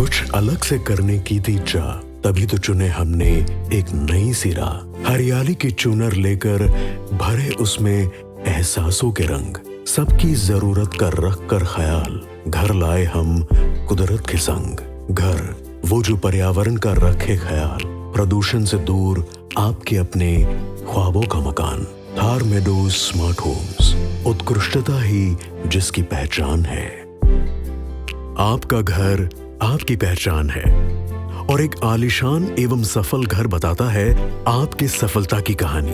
कुछ अलग से करने की थी चाह, तभी तो चुने हमने एक नई सी राह। हरियाली की चुनर लेकर भरे उसमें एहसासों के रंग, सबकी जरूरत का रख कर ख्याल, घर लाए हम कुदरत के संग। घर वो जो पर्यावरण का रखे ख्याल, प्रदूषण से दूर आपके अपने ख्वाबों का मकान। थार मेडोज स्मार्ट होम्स, उत्कृष्टता ही जिसकी पहचान है। आपका घर आपकी पहचान है और एक आलीशान एवं सफल घर बताता है आपकी सफलता की कहानी।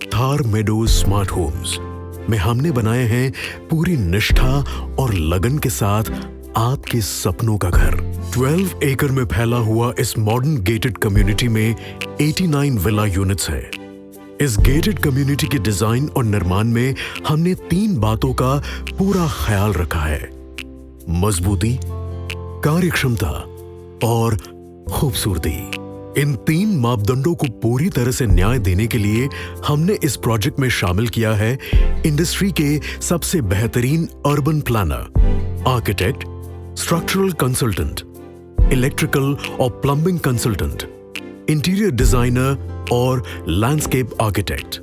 थार मेडोज स्मार्ट होम्स में हमने बनाए हैं पूरी निष्ठा और लगन के साथ आपके सपनों का घर। 12 एकड़ में फैला हुआ इस मॉडर्न गेटेड कम्युनिटी में 89 विला यूनिट्स है। इस गेटेड कम्युनिटी के डिजाइन और निर्माण में हमने 3 बातों का पूरा ख्याल रखा है: मजबूती, कार्यक्षमता और खूबसूरती। इन 3 मापदंडों को पूरी तरह से न्याय देने के लिए हमने इस प्रोजेक्ट में शामिल किया है इंडस्ट्री के सबसे बेहतरीन urban planner, architect, structural consultant, electrical और प्लम्बिंग कंसल्टेंट, इंटीरियर डिजाइनर और लैंडस्केप आर्किटेक्ट।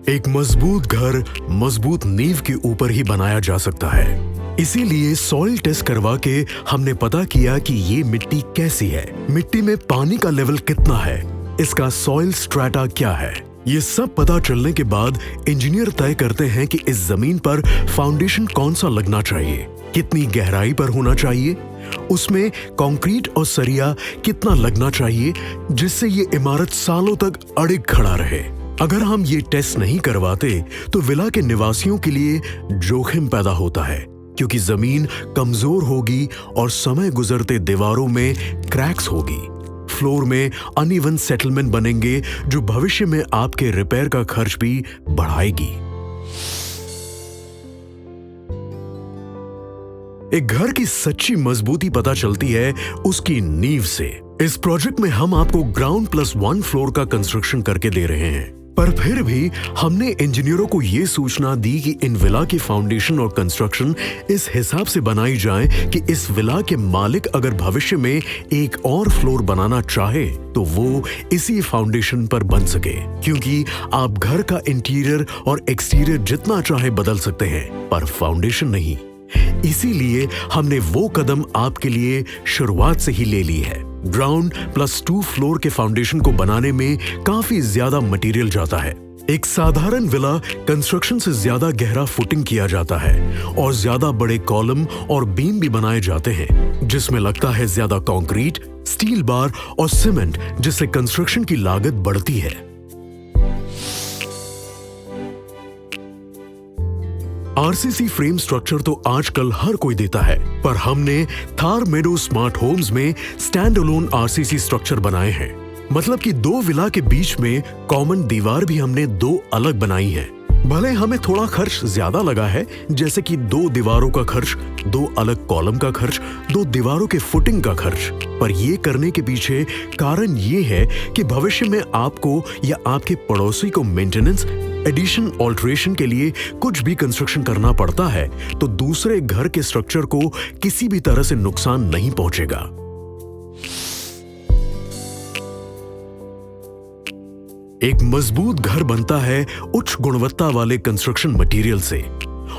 एक मजबूत घर मजबूत नींव के ऊपर ही बनाया जा सकता है। इसीलिए सॉइल टेस्ट करवा के हमने पता किया कि ये मिट्टी कैसी है, मिट्टी में पानी का लेवल कितना है, इसका सॉइल स्ट्रेटा क्या है। ये सब पता चलने के बाद इंजीनियर तय करते हैं कि इस जमीन पर फाउंडेशन कौन सा लगना चाहिए, कितनी गहराई पर होना चाहिए, उसमें कंक्रीट और सरिया कितना लगना चाहिए जिससे ये इमारत सालों तक अड़िग खड़ा रहे। अगर हम ये टेस्ट नहीं करवाते तो विला के निवासियों के लिए जोखिम पैदा होता है, क्योंकि जमीन कमजोर होगी और समय गुजरते दीवारों में क्रैक्स होगी, फ्लोर में अनइवन सेटलमेंट बनेंगे जो भविष्य में आपके रिपेयर का खर्च भी बढ़ाएगी। एक घर की सच्ची मजबूती पता चलती है उसकी नींव से। इस प्रोजेक्ट में हम आपको ग्राउंड प्लस 1 फ्लोर का कंस्ट्रक्शन करके दे रहे हैं, पर फिर भी हमने इंजीनियरों को यह सूचना दी कि इन विला की फाउंडेशन और कंस्ट्रक्शन इस हिसाब से बनाई जाए कि इस विला के मालिक अगर भविष्य में एक और फ्लोर बनाना चाहे तो वो इसी फाउंडेशन पर बन सके, क्योंकि आप घर का इंटीरियर और एक्सटीरियर जितना चाहे बदल सकते हैं पर फाउंडेशन नहीं। इसीलिए हमने वो कदम आपके लिए शुरुआत से ही ले ली है। ग्राउंड प्लस 2 फ्लोर के फाउंडेशन को बनाने में काफी ज्यादा मटेरियल जाता है। एक साधारण विला कंस्ट्रक्शन से ज्यादा गहरा फुटिंग किया जाता है और ज्यादा बड़े कॉलम और बीम भी बनाए जाते हैं, जिसमें लगता है ज्यादा कंक्रीट, स्टील बार और सीमेंट, जिससे कंस्ट्रक्शन की लागत बढ़ती है। आरसीसी फ्रेम स्ट्रक्चर तो आजकल हर कोई देता है, पर हमने थार मेडो स्मार्ट होम्स में स्टैंड अलोन आरसीसी स्ट्रक्चर बनाए हैं। मतलब कि 2 विला के बीच में कॉमन दीवार भी हमने 2 अलग बनाई है। भले हमें थोड़ा खर्च ज्यादा लगा है, जैसे कि 2 दीवारों का खर्च, 2 अलग कॉलम का खर्च, 2 दीवारों के फुटिंग का खर्च, पर ये करने के पीछे कारण ये है कि भविष्य में आपको या आपके पड़ोसी को मेंटेनेंस, एडिशन, ऑल्ट्रेशन के लिए कुछ भी कंस्ट्रक्शन करना पड़ता है तो दूसरे घर के स्ट्रक्चर को किसी भी तरह से नुकसान नहीं पहुंचेगा। एक मजबूत घर बनता है उच्च गुणवत्ता वाले कंस्ट्रक्शन मटेरियल से,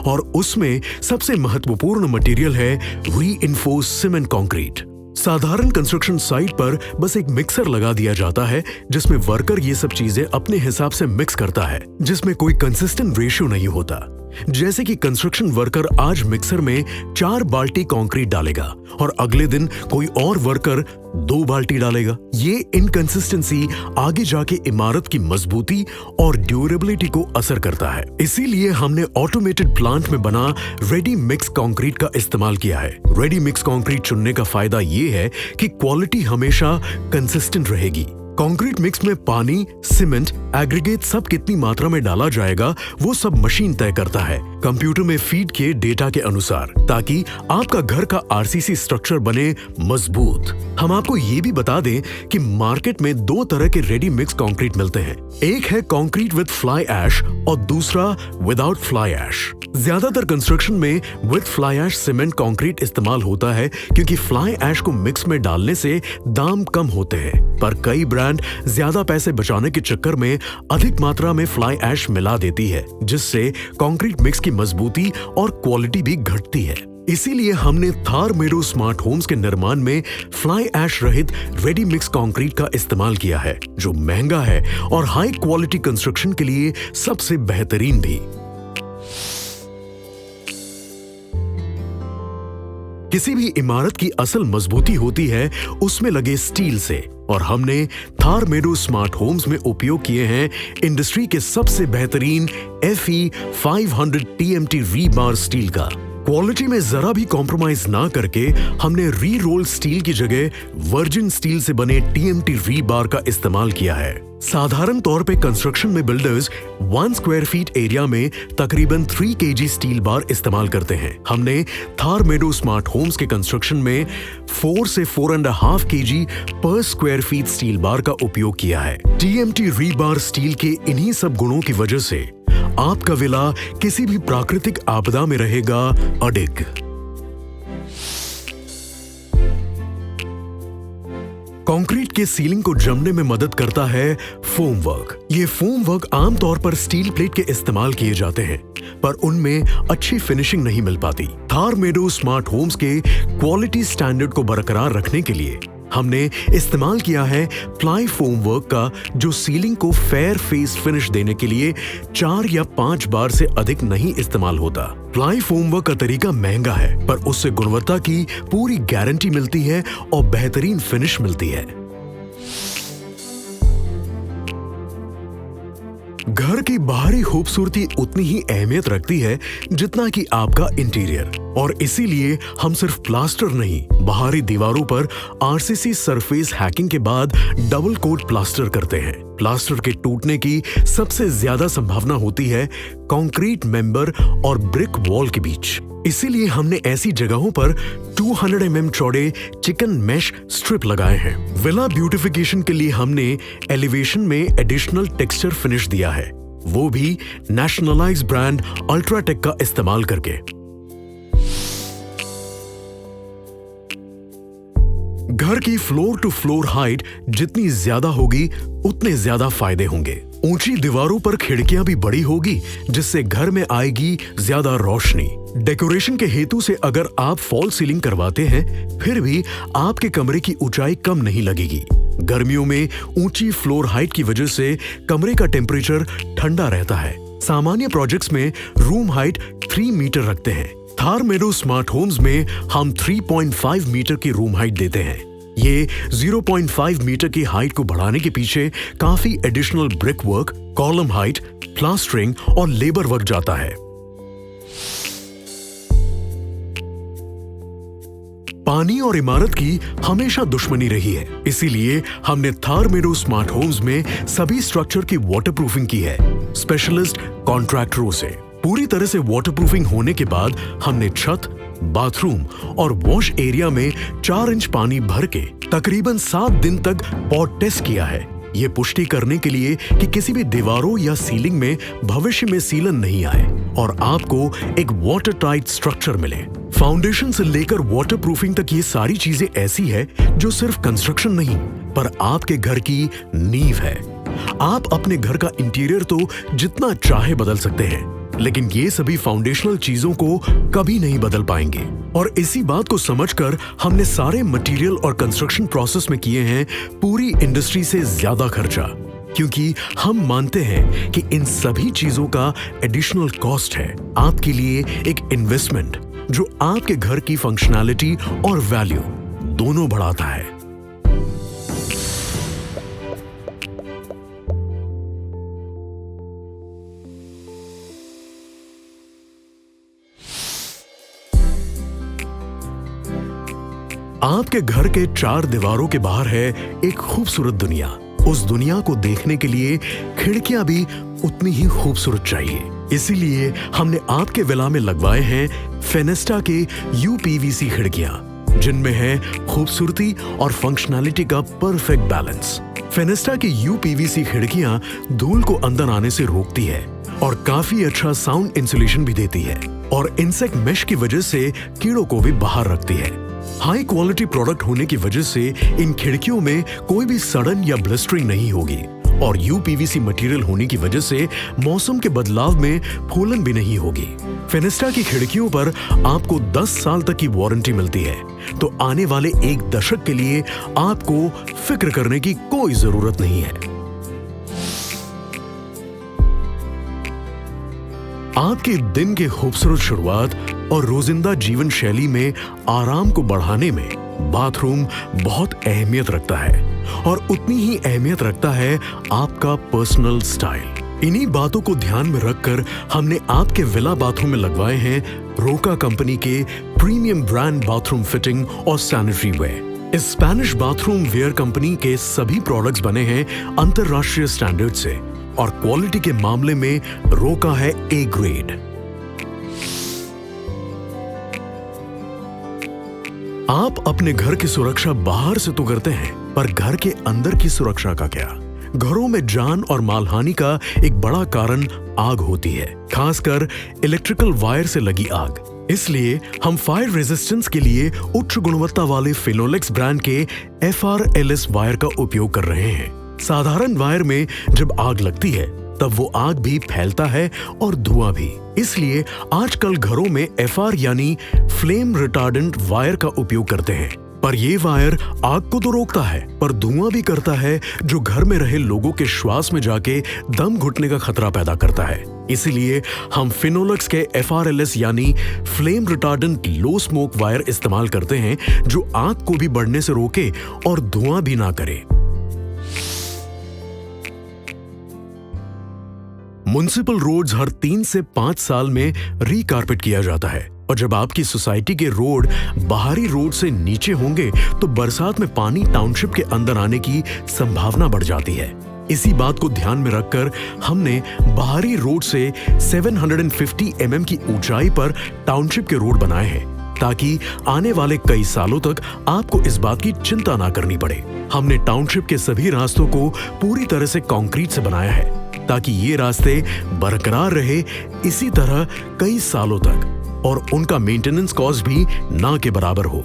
और उसमें सबसे महत्वपूर्ण मटेरियल है रीइंफोर्स्ड सीमेंट कंक्रीट। साधारण कंस्ट्रक्शन साइट पर बस एक मिक्सर लगा दिया जाता है जिसमें वर्कर ये सब चीजें अपने हिसाब से मिक्स करता है, जिसमें कोई कंसिस्टेंट रेशियो नहीं होता। जैसे कि कंस्ट्रक्शन वर्कर आज मिक्सर में 4 बाल्टी कंक्रीट डालेगा और अगले दिन कोई और वर्कर 2 बाल्टी डालेगा। ये इनकंसिस्टेंसी आगे जाके इमारत की मजबूती और ड्यूरेबिलिटी को असर करता है। इसीलिए हमने ऑटोमेटेड प्लांट में बना रेडी मिक्स कंक्रीट का इस्तेमाल किया है। रेडी मिक्स कंक्रीट चुनने का फायदा ये है कि क्वालिटी हमेशा कंसिस्टेंट रहेगी, कंक्रीट मिक्स में पानी, सीमेंट, एग्रीगेट सब कितनी मात्रा में डाला जाएगा वो सब मशीन तय करता है कंप्यूटर में फीड किए डेटा के अनुसार, ताकि आपका घर का आरसीसी स्ट्रक्चर बने मजबूत। हम आपको ये भी बता दें कि मार्केट में 2 तरह के रेडी मिक्स कंक्रीट मिलते हैं। एक है कंक्रीट विद फ्लाई ऐश और दूसरा विदाउट फ्लाई ऐश। ज्यादातर कंस्ट्रक्शन में with fly ash cement concrete इस्तेमाल होता है क्योंकि फ्लाई ऐश को मिक्स में डालने से दाम कम होते हैं, पर कई ब्रांड ज्यादा पैसे बचाने के चक्कर में अधिक मात्रा में फ्लाई ऐश मिला देती है, जिससे कंक्रीट मिक्स की मजबूती और क्वालिटी भी घटती है। इसीलिए हमने थार मेडो स्मार्ट होम्स के निर्माण में फ्लाई ऐश रहित रेडी मिक्स कंक्रीट का इस्तेमाल किया है, जो महंगा है और हाई क्वालिटी कंस्ट्रक्शन के लिए सबसे बेहतरीन भी। किसी भी इमारत की असल मजबूती होती है उसमें लगे स्टील से, और हमने थार मेडो स्मार्ट होम्स में उपयोग किए हैं इंडस्ट्री के सबसे बेहतरीन FE 500 TMT रीबार स्टील का। क्वालिटी में जरा भी कॉम्प्रोमाइज ना करके हमने री रोल स्टील की जगह वर्जिन स्टील से बने TMT रीबार का इस्तेमाल किया है। साधारण तौर पे कंस्ट्रक्शन में बिल्डर्स 1 स्क्वायर फीट एरिया में तकरीबन 3 kg स्टील बार इस्तेमाल करते हैं। हमने थार मेडो स्मार्ट होम्स के कंस्ट्रक्शन में 4 से 4.5 kg पर स्क्वायर फीट स्टील बार का उपयोग किया है। TMT रीबार स्टील के इन्हीं सब गुणों की वजह से आपका विला किसी भी प्राकृतिक आपदा में रहेगा अडिग। कंक्रीट के सीलिंग को जमने में मदद करता है फोम वर्क। ये फोम वर्क आमतौर पर स्टील प्लेट के इस्तेमाल किए जाते हैं, पर उनमें अच्छी फिनिशिंग नहीं मिल पाती। थार मेडो स्मार्ट होम्स के क्वालिटी स्टैंडर्ड को बरकरार रखने के लिए हमने इस्तेमाल किया है प्लाई फोम वर्क का, जो सीलिंग को फेयर फेस फिनिश देने के लिए 4 या 5 बार से अधिक नहीं इस्तेमाल होता। प्लाई फोम वर्क का तरीका महंगा है, पर उससे गुणवत्ता की पूरी गारंटी मिलती है और बेहतरीन फिनिश मिलती है। घर की बाहरी खूबसूरती उतनी ही अहमियत रखती है जितना कि आपका इंटीरियर, और इसीलिए हम सिर्फ प्लास्टर नहीं, बाहरी दीवारों पर आरसीसी सरफेस हैकिंग के बाद डबल कोट प्लास्टर करते हैं। प्लास्टर के टूटने की सबसे ज्यादा संभावना होती है कंक्रीट मेंबर और ब्रिक वॉल के बीच। इसीलिए हमने ऐसी जगहों पर 200 mm चौड़े चिकन मैश स्ट्रिप लगाए हैं। विला ब्यूटिफिकेशन के लिए हमने एलिवेशन में एडिशनल टेक्सचर फिनिश दिया है, वो भी नेशनलाइज्ड ब्रांड अल्ट्राटेक का इस्तेमाल करके। घर की फ्लोर टू फ्लोर हाइट जितनी ज्यादा होगी उतने ज्यादा फायदे होंगे। ऊंची दीवारों पर खिड़कियां भी बड़ी होगी, जिससे घर में आएगी ज्यादा रोशनी। डेकोरेशन के हेतु से अगर आप फॉल सीलिंग करवाते हैं, फिर भी आपके कमरे की ऊंचाई कम नहीं लगेगी। गर्मियों में ऊंची फ्लोर हाइट की वजह से कमरे का टेम्परेचर ठंडा रहता है। सामान्य प्रोजेक्ट्स में रूम हाइट 3 मीटर रखते हैं। थार मेडो स्मार्ट होम्स में हम 3.5 मीटर की रूम हाइट देते हैं। ये 0.5 मीटर की हाइट को बढ़ाने के पीछे काफी additional brick work, column height, plastering और लेबर वर्क जाता है। पानी और इमारत की हमेशा दुश्मनी रही है, इसीलिए हमने थार मेडो स्मार्ट होम्स में सभी स्ट्रक्चर की वाटरप्रूफिंग की है स्पेशलिस्ट कॉन्ट्रैक्टरों से। पूरी तरह से वाटरप्रूफिंग होने के बाद हमने छत, बाथरूम और वॉश एरिया में 4 इंच पानी भर के तकरीबन 7 दिन तक पॉट टेस्ट किया है, ये पुष्टि करने के लिए कि किसी भी दीवारों या सीलिंग में भविष्य में सीलन नहीं आए और आपको एक वाटर टाइट स्ट्रक्चर मिले। फाउंडेशन से लेकर वाटरप्रूफिंग तक ये सारी चीजें ऐसी है जो सिर्फ कंस्ट्रक्शन नहीं, पर आपके घर की नींव है। आप अपने घर का इंटीरियर तो जितना चाहे बदल सकते हैं, लेकिन ये सभी फाउंडेशनल चीजों को कभी नहीं बदल पाएंगे। और इसी बात को समझकर हमने सारे मटेरियल और कंस्ट्रक्शन प्रोसेस में किए हैं पूरी इंडस्ट्री से ज्यादा खर्चा, क्योंकि हम मानते हैं कि इन सभी चीजों का एडिशनल कॉस्ट है आपके लिए एक इन्वेस्टमेंट, जो आपके घर की फंक्शनैलिटी और वैल्यू दोनों बढ़ाता है। आपके घर के 4 दीवारों के बाहर है एक खूबसूरत दुनिया, उस दुनिया को देखने के लिए खिड़कियां भी उतनी ही खूबसूरत चाहिए। इसीलिए हमने आपके विला में लगवाए हैं फेनेस्टा के यूपीवीसी खिड़कियां, जिनमें है खूबसूरती और फंक्शनैलिटी का परफेक्ट बैलेंस। फेनेस्टा की यूपीवीसी खिड़कियां धूल को अंदर आने से रोकती है और काफी अच्छा साउंड इंसुलेशन भी देती है, और इंसेक्ट मेश की वजह से कीड़ों को भी बाहर रखती है। हाई क्वालिटी प्रोडक्ट होने की वजह से इन खिड़कियों में कोई भी सड़न या ब्लिस्टरिंग नहीं होगी, और यूपीवीसी मटेरियल होने की वजह से मौसम के बदलाव में फूलन भी नहीं होगी। फेनेस्टा की खिड़कियों पर आपको 10 साल तक की वारंटी मिलती है, तो आने वाले 1 दशक के लिए आपको फिक्र करने की कोई जरूरत नहीं है। आपके दिन के खूबसूरत शुरुआत और रोजिंदा जीवन शैली में आराम को बढ़ाने में बाथरूम बहुत अहमियत रखता है, और उतनी ही अहमियत रखता है आपका पर्सनल स्टाइल। इन्हीं बातों को ध्यान में रखकर हमने आपके विला बाथरूम में लगवाए हैं रोका कंपनी के प्रीमियम ब्रांड बाथरूम फिटिंग और सैनिटरी वेयर। इस स्पेनिश बाथरूम वेयर कंपनी के सभी प्रोडक्ट्स बने हैं अंतरराष्ट्रीय स्टैंडर्ड से, और क्वालिटी के मामले में रोका है ए ग्रेड। आप अपने घर की सुरक्षा बाहर से तो करते हैं, पर घर के अंदर की सुरक्षा का क्या? घरों में जान और मालहानि का एक बड़ा कारण आग होती है, खासकर इलेक्ट्रिकल वायर से लगी आग। इसलिए हम फायर रेजिस्टेंस के लिए उच्च गुणवत्ता वाले फिनोलेक्स ब्रांड के FR-LS वायर का उपयोग कर रहे हैं। साधारण वायर में जब आग लगती है तब वो आग भी फैलता है और धुआं भी। इसलिए आजकल घरों में FR यानी फ्लेम रिटार्डेंट वायर का उपयोग करते हैं। पर ये वायर आग को तो रोकता है, पर धुआं भी करता है, जो घर में रहे लोगों के श्वास में जाके दम घुटने का खतरा पैदा करता है। इसीलिए हम फिनोलेक्स के FR-LS यानी flame retardant low smoke wire इस्तेमाल करते हैं, जो आग को भी बढ़ने से रोके और धुआं भी ना करे। म्युनिसिपल रोड्स हर 3 से 5 साल में रीकारपेट किया जाता है, और जब आपकी सोसाइटी के रोड बाहरी रोड से नीचे होंगे तो बरसात में पानी टाउनशिप के अंदर आने की संभावना बढ़ जाती है। इसी बात को ध्यान में रखकर हमने बाहरी रोड से 750 mm की ऊंचाई पर टाउनशिप के रोड बनाए हैं, ताकि आने वाले कई सालों तक आपको इस बात की चिंता ना करनी पड़े। हमने टाउनशिप के सभी रास्तों को पूरी तरह से कंक्रीट से बनाया है, ताकि ये रास्ते बरकरार रहे इसी तरह कई सालों तक, और उनका मेंटेनेंस कॉस्ट भी ना के बराबर हो।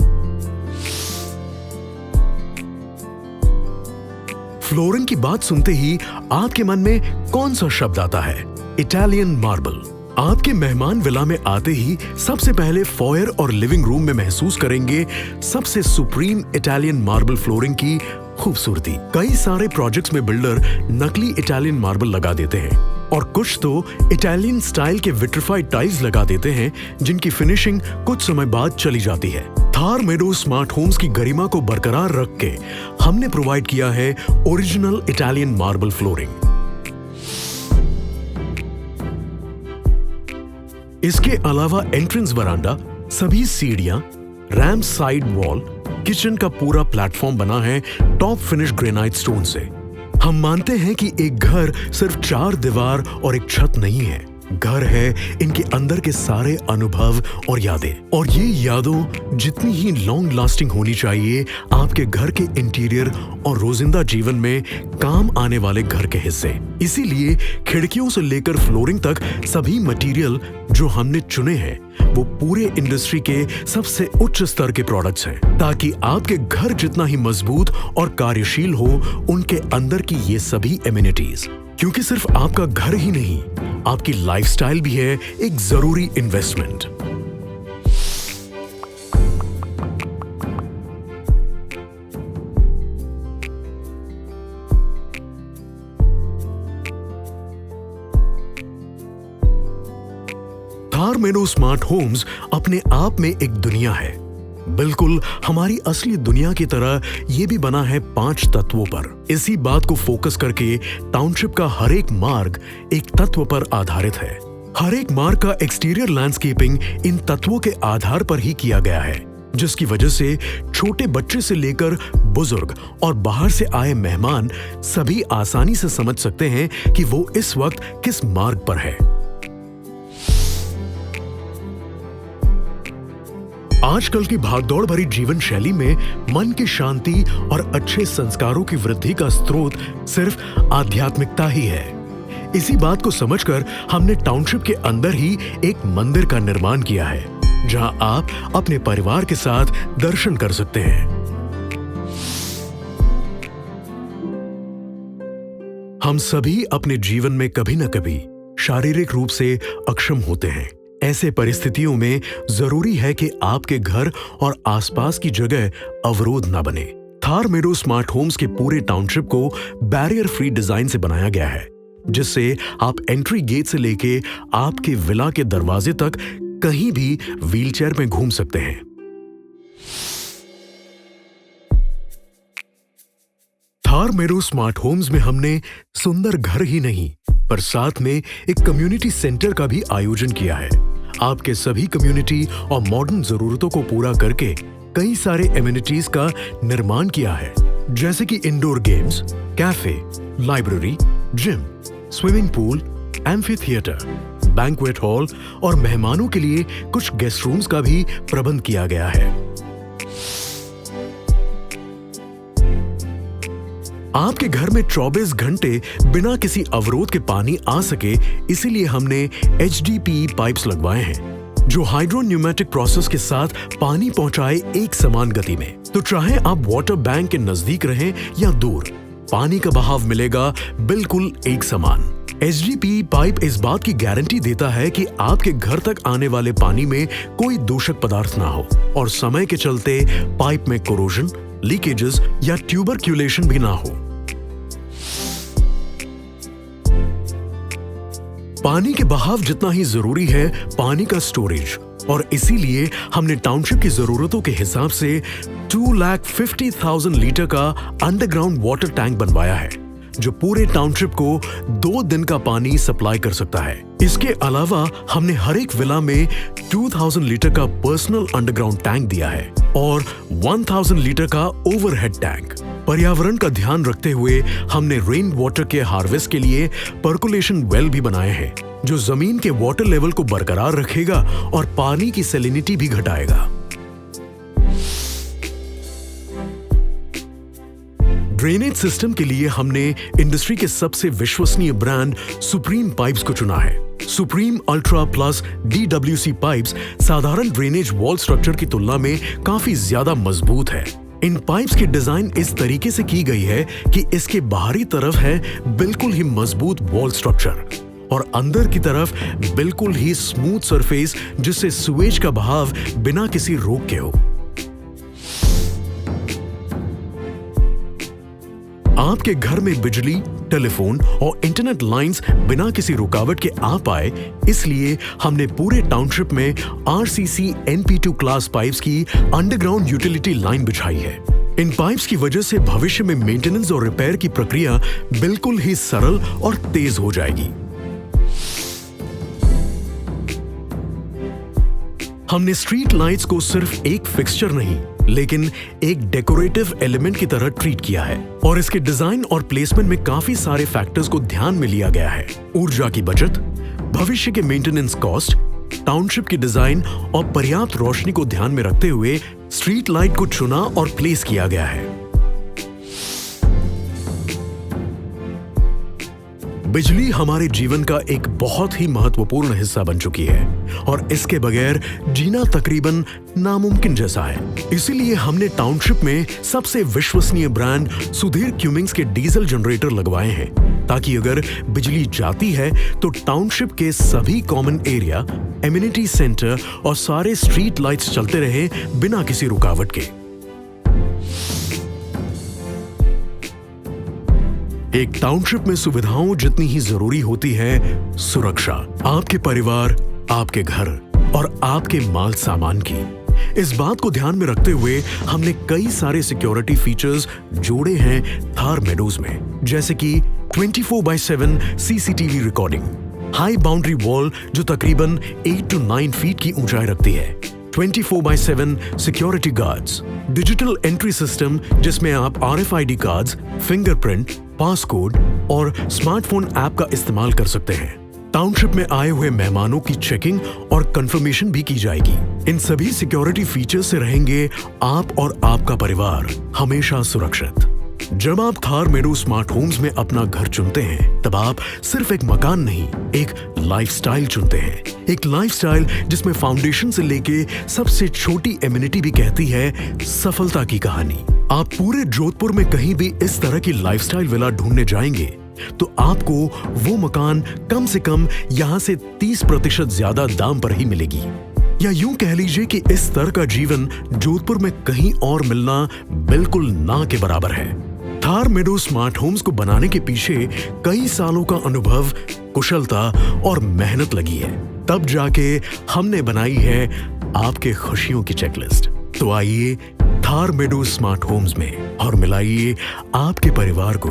फ्लोरिंग की बात सुनते ही आपके मन में कौन सा शब्द आता है? Italian marble. आपके मेहमान विला में आते ही सबसे पहले फॉयर और लिविंग रूम में महसूस करेंगे सबसे सुप्रीम इटालियन मार्बल फ्लोरिंग की खूबसूरती। कई सारे प्रोजेक्ट्स में बिल्डर नकली इटालियन मार्बल लगा देते हैं, और कुछ तो इटालियन स्टाइल के विट्रिफाइड टाइल्स लगा देते हैं, जिनकी फिनिशिंग कुछ समय बाद चली जाती है। थार मेडो स्मार्ट होम्स की गरिमा को बरकरार रख के हमने प्रोवाइड किया है ओरिजिनल इटालियन मार्बल फ्लोरिंग। इसके अलावा एंट्रेंस वरांडा, सभी सीढ़ियां, रैम्प साइड वॉल, किचन का पूरा प्लेटफॉर्म बना है टॉप फिनिश ग्रेनाइट स्टोन से। हम मानते हैं कि एक घर सिर्फ 4 दीवार और एक छत नहीं है, घर है इनके अंदर के सारे अनुभव और यादें, और ये यादों जितनी ही लॉन्ग लास्टिंग होनी चाहिए आपके घर के इंटीरियर और रोजिंदा जीवन में काम आने वाले घर के हिस्से। इसीलिए खिड़कियों से लेकर फ्लोरिंग तक सभी मटेरियल जो हमने चुने हैं वो पूरे इंडस्ट्री के सबसे उच्च स्तर के प्रोडक्ट्स हैं, ताकि आपके घर जितना ही मजबूत और कार्यशील हो उनके अंदर की ये सभी एमिनिटीज। क्योंकि सिर्फ आपका घर ही नहीं, आपकी लाइफस्टाइल भी है एक जरूरी इन्वेस्टमेंट। थार मेडो स्मार्ट होम्स अपने आप में एक दुनिया है, बिल्कुल हमारी असली दुनिया की तरह ये भी बना है 5 तत्वों पर। इसी बात को फोकस करके टाउनशिप का हर एक मार्ग एक तत्व पर आधारित है। हर एक मार्ग का एक्सटीरियर लैंडस्केपिंग इन तत्वों के आधार पर ही किया गया है। जिसकी वजह से छोटे बच्चे से लेकर बुजुर्ग और बाहर से आए मेहमान सभी आसानी से समझ सकते हैं कि वो इस वक्त किस मार्ग पर है। आजकल की भागदौड़ भरी जीवन शैली में मन की शांति और अच्छे संस्कारों की वृद्धि का स्रोत सिर्फ आध्यात्मिकता ही है। इसी बात को समझकर हमने टाउनशिप के अंदर ही एक मंदिर का निर्माण किया है, जहां आप अपने परिवार के साथ दर्शन कर सकते हैं। हम सभी अपने जीवन में कभी न कभी शारीरिक रूप से अक्षम होते हैं। ऐसे परिस्थितियों में जरूरी है कि आपके घर और आसपास की जगह अवरोध न बने। थार मेडो स्मार्ट होम्स के पूरे टाउनशिप को बैरियर फ्री डिजाइन से बनाया गया है, जिससे आप एंट्री गेट से लेके आपके विला के दरवाजे तक कहीं भी व्हीलचेयर में घूम सकते हैं। थार मेडो स्मार्ट होम्स में हमने सुंदर घर ही नहीं पर साथ में एक कम्युनिटी सेंटर का भी आयोजन किया है। आपके सभी कम्युनिटी और मॉडर्न जरूरतों को पूरा करके कई सारे एमिनिटीज का निर्माण किया है, जैसे कि indoor games, cafe, library, gym, swimming pool, amphi theatre, banquet hall और मेहमानों के लिए कुछ गेस्ट रूम्स का भी प्रबंध किया गया है। आपके घर में 24 घंटे बिना किसी अवरोध के पानी आ सके, इसीलिए हमने HDPE पाइप्स लगवाए हैं, जो हाइड्रोन्यूमेटिक प्रोसेस के साथ पानी पहुंचाए एक समान गति में। तो चाहे आप वाटर बैंक के नजदीक रहें या दूर, पानी का बहाव मिलेगा बिल्कुल एक समान। HDPE पाइप इस बात की गारंटी देता है कि आपके घर तक आने वाले पानी में कोई दूषक पदार्थ ना हो और समय के चलते पाइप में कोरोजन, लीकेजेस या ट्यूबरक्यूलेशन भी ना हो। पानी के बहाव जितना ही जरूरी है पानी का स्टोरेज, और इसीलिए हमने टाउनशिप की जरूरतों के हिसाब से 2,50,000 लीटर का अंडरग्राउंड वाटर टैंक बनवाया है, जो पूरे टाउनशिप को 2 दिन का पानी सप्लाई कर सकता है। इसके अलावा हमने हर एक विला में 2,000 लीटर का पर्सनल अंडरग्राउंड टैंक दिया है और 1,000 लीटर का ओवरहेड टैंक। पर्यावरण का ध्यान रखते हुए हमने रेन वाटर के हार्वेस्ट के लिए पर्कुलेशन वेल भी बनाए हैं, जो जमीन के वाटर लेवल को बरकरार रखेगा और पानी की सैलिनिटी भी घटाएगा। ड्रेनेज सिस्टम के लिए हमने इंडस्ट्री के सबसे विश्वसनीय ब्रांड सुप्रीम पाइप्स को चुना है। Supreme ultra plus DWC pipes साधारण ड्रेनेज वॉल स्ट्रक्चर की तुलना में काफी ज्यादा मजबूत है। इन पाइप्स की डिजाइन इस तरीके से की गई है कि इसके बाहरी तरफ है बिल्कुल ही मजबूत वॉल स्ट्रक्चर और अंदर की तरफ बिल्कुल ही स्मूथ सरफेस, जिससे सुएज का बहाव बिना किसी रोक के हो। आपके घर में बिजली, टेलीफोन और इंटरनेट लाइंस बिना किसी रुकावट के आ पाए, इसलिए हमने पूरे टाउनशिप में RCC NP2 क्लास पाइप्स की अंडरग्राउंड यूटिलिटी लाइन बिछाई है। इन पाइप्स की वजह से भविष्य में मेंटेनेंस और रिपेयर की प्रक्रिया बिल्कुल ही सरल और तेज हो जाएगी। हमने स्ट्रीट लाइट्स को सिर्फ एक फिक्सचर नहीं, लेकिन एक डेकोरेटिव एलिमेंट की तरह ट्रीट किया है और इसके डिजाइन और प्लेसमेंट में काफी सारे फैक्टर्स को ध्यान में लिया गया है। ऊर्जा की बचत, भविष्य के मेंटेनेंस कॉस्ट, टाउनशिप की डिजाइन और पर्याप्त रोशनी को ध्यान में रखते हुए स्ट्रीट लाइट को चुना और प्लेस किया गया है। बिजली हमारे जीवन का एक बहुत ही महत्वपूर्ण हिस्सा बन चुकी है और इसके बगैर जीना तकरीबन नामुमकिन जैसा है। इसीलिए हमने टाउनशिप में सबसे विश्वसनीय ब्रांड सुधीर क्यूमिंग्स के डीजल जनरेटर लगवाए हैं, ताकि अगर बिजली जाती है तो टाउनशिप के सभी कॉमन एरिया, एमिनिटी सेंटर और सारे स्ट्रीट लाइट्स चलते रहे बिना किसी रुकावट के। एक टाउनशिप में सुविधाओं जितनी ही जरूरी होती है सुरक्षा, आपके परिवार, आपके घर और आपके माल सामान की। इस बात को ध्यान में रखते हुए हमने कई सारे सिक्योरिटी फीचर्स जोड़े हैं थार मेडोज में, जैसे कि 24/7 CCTV recording, high boundary wall जो तकरीबन 8 to 9 फीट की ऊंचाई रखती है, 24/7 security guards, digital entry system जिसमें आप RFID कार्ड्स, फिंगरप्रिंट, पासकोड और स्मार्टफोन ऐप का इस्तेमाल कर सकते हैं। टाउनशिप में आए हुए मेहमानों की चेकिंग और कंफर्मेशन भी की जाएगी। इन सभी सिक्योरिटी फीचर्स से रहेंगे आप और आपका परिवार हमेशा सुरक्षित। जब आप थार मेडो स्मार्ट होम्स में अपना घर चुनते हैं, तब आप सिर्फ एक मकान नहीं, एक लाइफस्टाइल चुनते हैं। एक लाइफस्टाइल जिसमें फाउंडेशन से लेके सबसे छोटी एमिनिटी भी कहती है सफलता की कहानी। आप पूरे जोधपुर में कहीं भी इस तरह की लाइफस्टाइल विला ढूंढने जाएंगे तो आपको वो मकान कम से कम यहाँ से 30% ज्यादा दाम पर ही मिलेगी। या यूं कह लीजिए कि इस तरह का जीवन जोधपुर में कहीं और मिलना बिल्कुल ना के बराबर है। थार मेडो स्मार्ट होम्स को बनाने के पीछे कई सालों का अनुभव, कुशलता और मेहनत लगी है। तब जाके हमने बनाई है आपके खुशियों की चेकलिस्ट। तो आइए थार मेडो स्मार्ट होम्स में और मिलाइए आपके परिवार को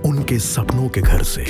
उनके सपनों के घर से।